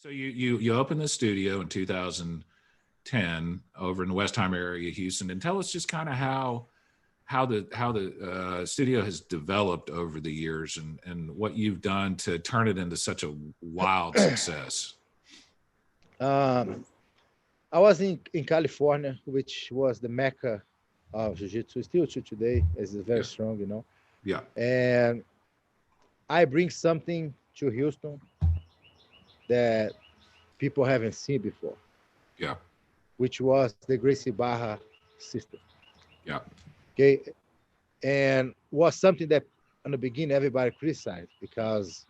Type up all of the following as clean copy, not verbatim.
So you opened the studio in 2010 over in the Westheimer area, Houston, and tell us just kind of how the studio has developed over the years and what you've done to turn it into such a wild success. I was in California, which was the mecca of Jiu-Jitsu, still to today, is very strong, you know. Yeah. And I bring something to Houston that people haven't seen before. Yeah. Which was the Gracie Barra system. Yeah. Okay. And was something that in the beginning everybody criticized, because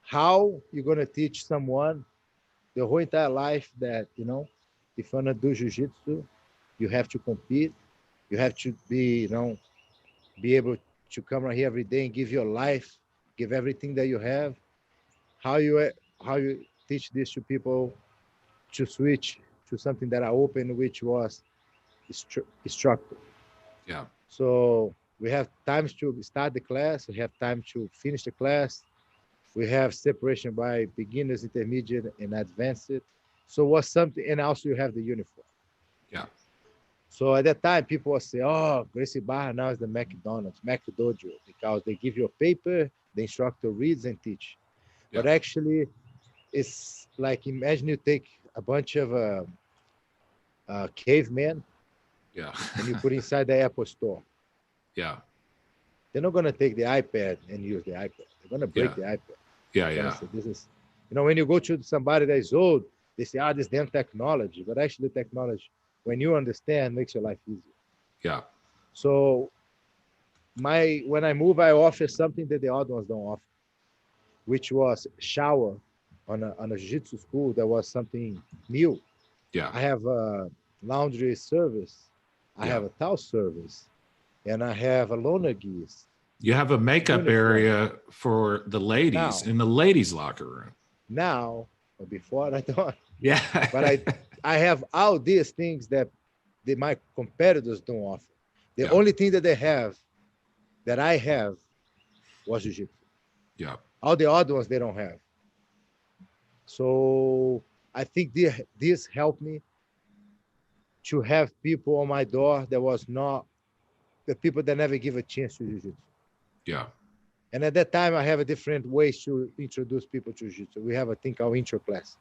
how you're gonna teach someone the whole entire life that, you know, if you wanna do jiu-jitsu, you have to compete, you have to be, you know, be able to come right here every day and give your life, give everything that you have. How you teach this to people to switch to something that I opened, which was instructor. Yeah. So we have times to start the class, we have time to finish the class. We have separation by beginners, intermediate, and advanced. So what's something, and also you have the uniform. Yeah. So at that time, people would say, oh, Gracie Barra now is the McDonald's, McDojo, because they give you a paper, the instructor reads and teach. Yeah. But actually, it's like, imagine you take a bunch of cavemen Yeah. and you put inside the Apple store. Yeah. They're not going to take the iPad and use the iPad. They're going to break the iPad. Yeah. Yeah. Say, this is, you know, when you go to somebody that is old, they say, this damn technology. But actually, technology, when you understand, makes your life easier. Yeah. So when I move, I offer something that the other ones don't offer, which was shower on a jiu-jitsu school. That was something new. Yeah. I have a laundry service. I have a towel service. And I have a loaner geese. You have a makeup area for the ladies in the ladies' locker room. Now, but before I don't. Yeah. But I have all these things that my competitors don't offer. The only thing that they have, that I have, was jiu-jitsu. Yeah. All the other ones they don't have. So I think this helped me to have people on my door that was not the people that never give a chance to jiu-jitsu. Yeah. And at that time, I have a different ways to introduce people to jiu-jitsu. We have a thing called intro class.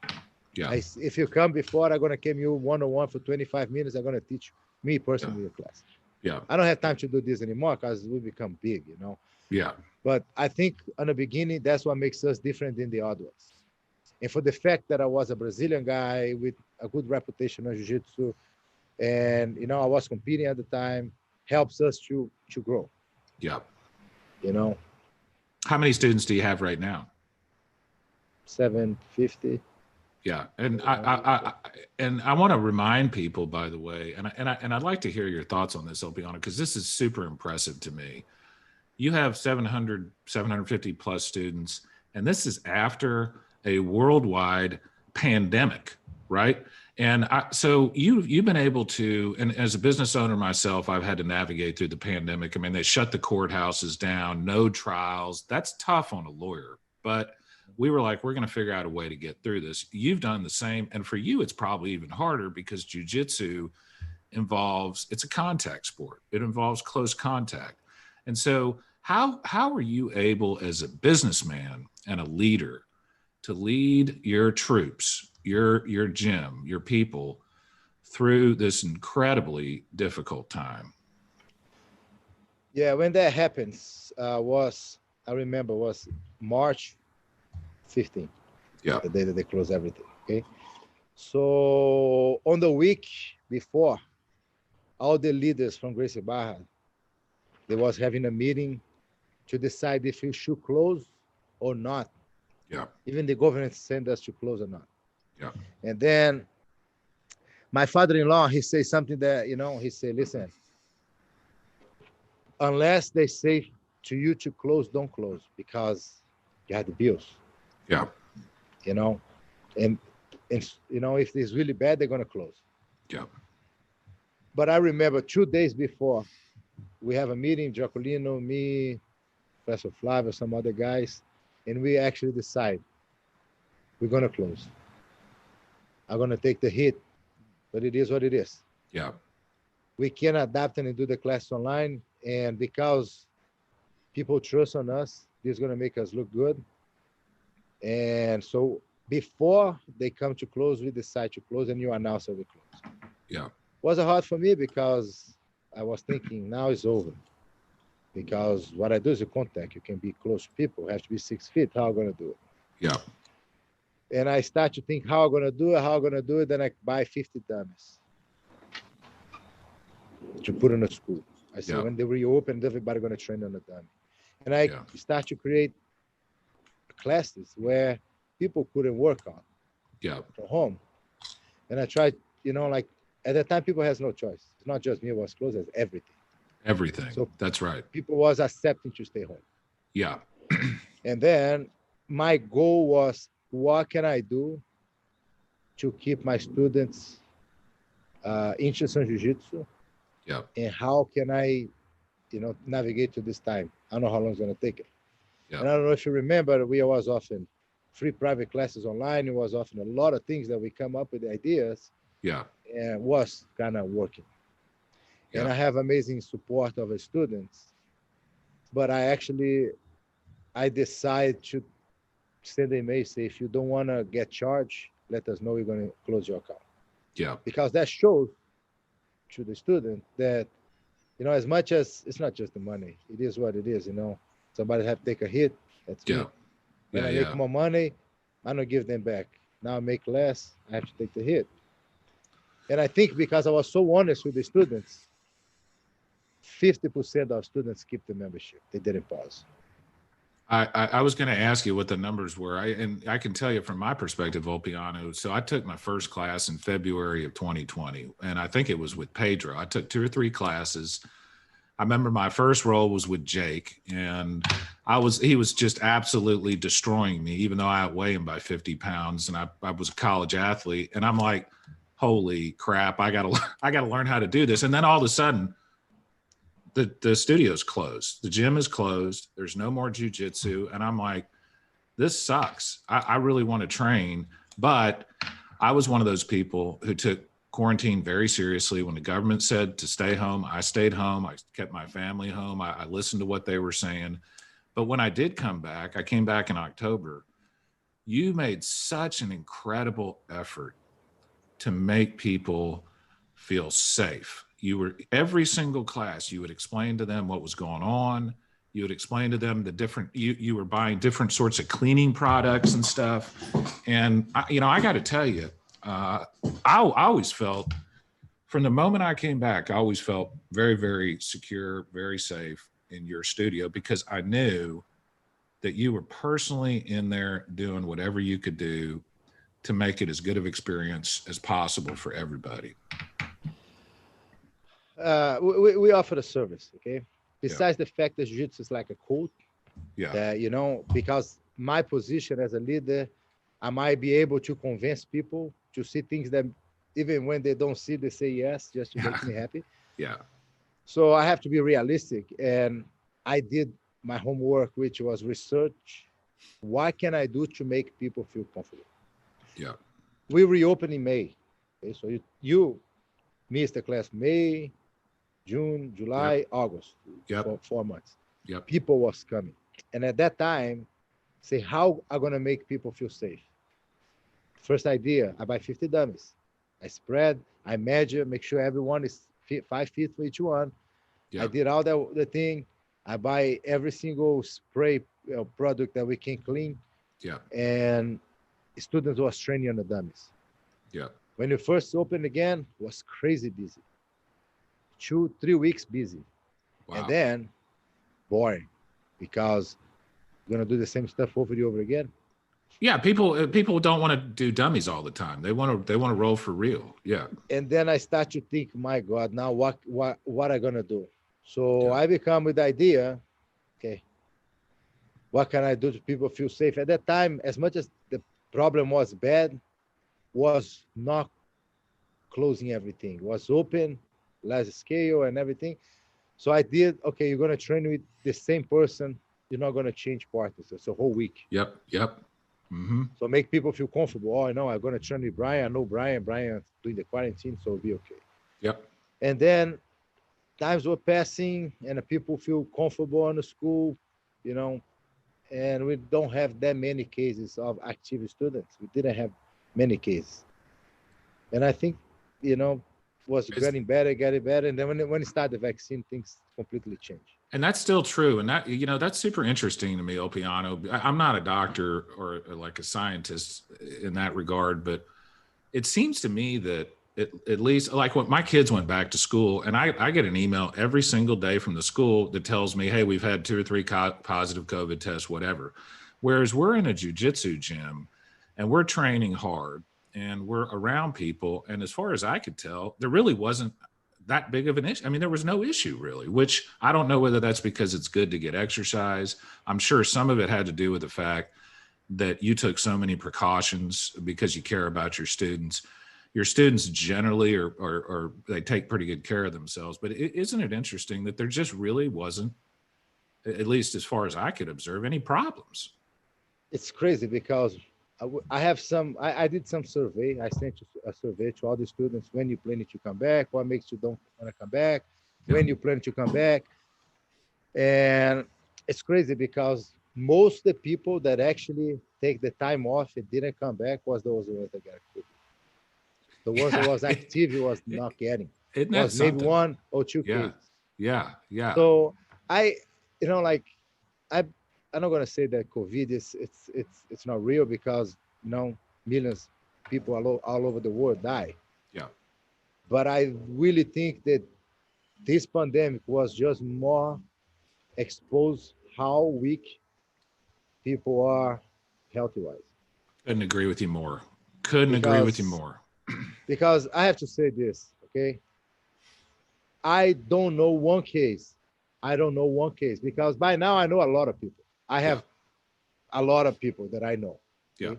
Yeah. If you come before, I'm gonna come you one-on-one for 25 minutes. I'm gonna teach me personally a class. Yeah. I don't have time to do this anymore because we become big, you know. Yeah. But I think in the beginning, that's what makes us different than the other ones. And for the fact that I was a Brazilian guy with a good reputation on jiu-jitsu, and you know, I was competing at the time, helps us to grow. Yeah. You know. How many students do you have right now? 750. Yeah, and I want to remind people, by the way, and I'd like to hear your thoughts on this, Ulpiano, because this is super impressive to me. You have 750 plus students, and this is after a worldwide pandemic, right? And so you've been able to, and as a business owner myself, I've had to navigate through the pandemic. I mean, they shut the courthouses down, no trials. That's tough on a lawyer, but we were like, we're going to figure out a way to get through this. You've done the same. And for you, it's probably even harder because jiu-jitsu it's a contact sport. It involves close contact. And so how are you able as a businessman and a leader to lead your troops, your gym, your people through this incredibly difficult time? Yeah, when that happens, I remember was March 15th. Yeah. The day that they close everything. Okay. So on the week before, all the leaders from Gracie Barra, they was having a meeting to decide if you should close or not. Yeah. Even the government sent us to close or not. Yeah. And then my father-in-law, he said something that, you know, he said, listen, unless they say to you to close, don't close, because you have the bills. Yeah. You know, and you know, if it's really bad, they're gonna close. Yeah. But I remember 2 days before, we have a meeting, Giacolino, me, Professor Flavio, some other guys, and we actually decide we're gonna close. I'm gonna take the hit, but it is what it is. Yeah. We can adapt and do the class online, and because people trust on us, this is gonna make us look good. And so before they come to close, we decide to close, and you announce that we close. Yeah. Was hard for me because I was thinking now it's over. Because what I do is a contact. You can be close to people, have to be 6 feet. How am I gonna do it? Yeah. And I start to think how I'm gonna do it, how I'm gonna do it. Then I buy 50 dummies to put in a school. I said, Yeah. when they reopen, everybody gonna train on a dummy. And I Yeah. start to create classes where people couldn't work on Yeah. from home. And I tried, like at that time, people has no choice. It's not just me, it was closed as everything. Everything. So that's right. People was accepting to stay home. Yeah. And then my goal was, what can I do to keep my students interested in Jiu-Jitsu? Yeah. And how can I, navigate to this time? I don't know how long it's going to take it. Yeah. And I don't know if you remember, we was offering free private classes online. It was offering a lot of things that we come up with ideas. Yeah. And was kind of working. Yeah. And I have amazing support of the students. But I decide to send an email, say, if you don't want to get charged, let us know, we're going to close your account. Yeah. Because that shows to the student that, as much as it's not just the money, it is what it is, Somebody have to take a hit. That's me. When I make more money, I don't give them back. Now I make less, I have to take the hit. And I think because I was so honest with the students, 50% of students keep the membership. They didn't pause. I was going to ask you what the numbers were. I can tell you from my perspective, Ulpiano. So I took my first class in February of 2020, and I think it was with Pedro. I took 2 or 3 classes. I remember my first roll was with Jake, and he was just absolutely destroying me, even though I outweigh him by 50 pounds. And I was a college athlete, and I'm like, holy crap, I gotta learn how to do this. And then all of a sudden, the studio's closed, the gym is closed, there's no more jiu-jitsu, and I'm like, this sucks. I really want to train, but I was one of those people who took quarantine very seriously. When the government said to stay home, I stayed home. I kept my family home. I listened to what they were saying. But when I did come back, I came back in October. You made such an incredible effort to make people feel safe. You were, every single class, you would explain to them what was going on. You would explain to them the different, you were buying different sorts of cleaning products and stuff. And I got to tell you, I always felt, from the moment I came back, I always felt very, very secure, very safe in your studio, because I knew that you were personally in there doing whatever you could do to make it as good of experience as possible for everybody. We offer a service, okay? Besides the fact that Jiu-Jitsu is like a cult, because my position as a leader, I might be able to convince people to see things that even when they don't see, they say yes, just to make me happy. Yeah. So I have to be realistic. And I did my homework, which was research. What can I do to make people feel comfortable? Yeah. We reopen in May. Okay, so you missed the class May, June, July, August. For 4 months. Yep. People was coming. And at that time, say, how am I going to make people feel safe? First idea, I buy 50 dummies. I spread, I measure, make sure everyone is 5 feet for each one. Yep. I did all the thing. I buy every single spray product that we can clean. Yeah. And students was training on the dummies. Yeah. When we first opened again, was crazy busy. 2-3 weeks busy. Wow. And then boring, because we're gonna do the same stuff over and over again. Yeah, people don't want to do dummies all the time. They want to roll for real. Yeah. And then I start to think, my God, now what I gonna do? So I become with the idea, okay, what can I do to people feel safe? At that time, as much as the problem was bad, was not closing everything, was open, large scale and everything. So I did, okay, you're going to train with the same person. You're not going to change partners. It's a whole week. Yep. Mm-hmm. So make people feel comfortable. Oh, I know I'm going to train with Brian. I know Brian doing the quarantine, so it'll be okay. Yep. And then times were passing and the people feel comfortable in the school, you know, and we don't have that many cases of active students. We didn't have many cases. And I think, you know, was getting better. And then when it started the vaccine, things completely changed. And that's still true. And that, you know, that's super interesting to me, Ulpiano. I'm not a doctor or like a scientist in that regard, but it seems to me that at least like when my kids went back to school, and I get an email every single day from the school that tells me, hey, we've had 2 or 3 positive COVID tests, whatever. Whereas we're in a jiu-jitsu gym and we're training hard and we're around people. And as far as I could tell, there really wasn't that big of an issue. I mean, there was no issue really, which I don't know whether that's because it's good to get exercise. I'm sure some of it had to do with the fact that you took so many precautions because you care about your students. Your students generally are they take pretty good care of themselves. But isn't it interesting that there just really wasn't, at least as far as I could observe, any problems? It's crazy because I have some, I did some survey. I sent a survey to all the students. When you planning to come back? What makes you don't want to come back? When you plan to come back? And it's crazy because most of the people that actually take the time off and didn't come back was those ones that got COVID. The ones that was active was not getting. Isn't that was maybe 1 or 2 cases. Yeah. So I, you know, like I'm not gonna say that COVID is it's not real because you know millions of people all over the world die. Yeah. But I really think that this pandemic was just more exposed how weak people are healthy wise. Couldn't agree with you more. Agree with you more. Because I have to say this, okay? I don't know one case. I don't know one case because by now I know a lot of people. I have a lot of people that I know. Okay? Yeah.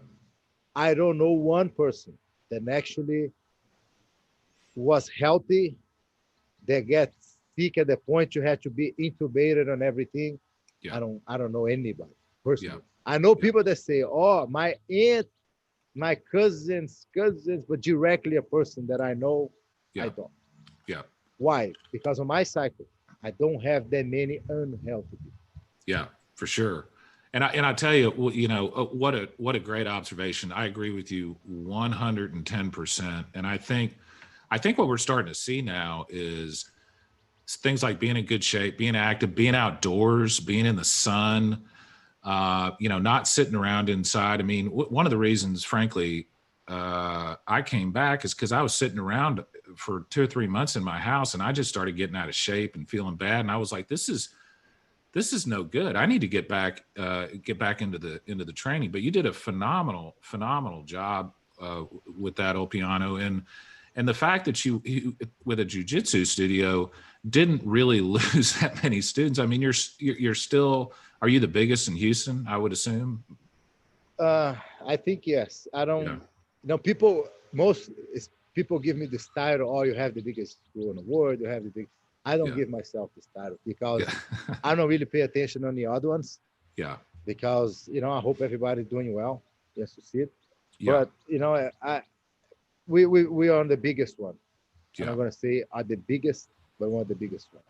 I don't know one person that actually was healthy that gets sick at the point you had to be intubated and everything. Yeah. I don't know anybody personally. Yeah. I know people that say, oh, my aunt, my cousins, but directly a person that I know, I don't. Yeah. Why? Because on my cycle, I don't have that many unhealthy people. Yeah, for sure. And I tell you, you know, what a great observation. I agree with you 110%. And I think what we're starting to see now is things like being in good shape, being active, being outdoors, being in the sun, you know, not sitting around inside. I mean, one of the reasons, frankly, I came back is because I was sitting around for 2 or 3 months in my house and I just started getting out of shape and feeling bad. And I was like, this is no good. I need to get back into the training. But you did a phenomenal job with that, Ulpiano, and the fact that you with a jiu-jitsu studio didn't really lose that many students. I mean, you're still. Are you the biggest in Houston? I would assume. I think yes. I don't. You know, most people give me this title. Oh, you have the biggest school in the world. You have the big. I don't give myself this title because I don't really pay attention on the other ones. Yeah. Because you know, I hope everybody's doing well. Just to see it. Yeah. But you know, we are on the biggest one. Yeah. I'm not gonna say are the biggest, but one of the biggest one.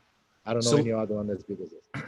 I don't know any other one that's big as this.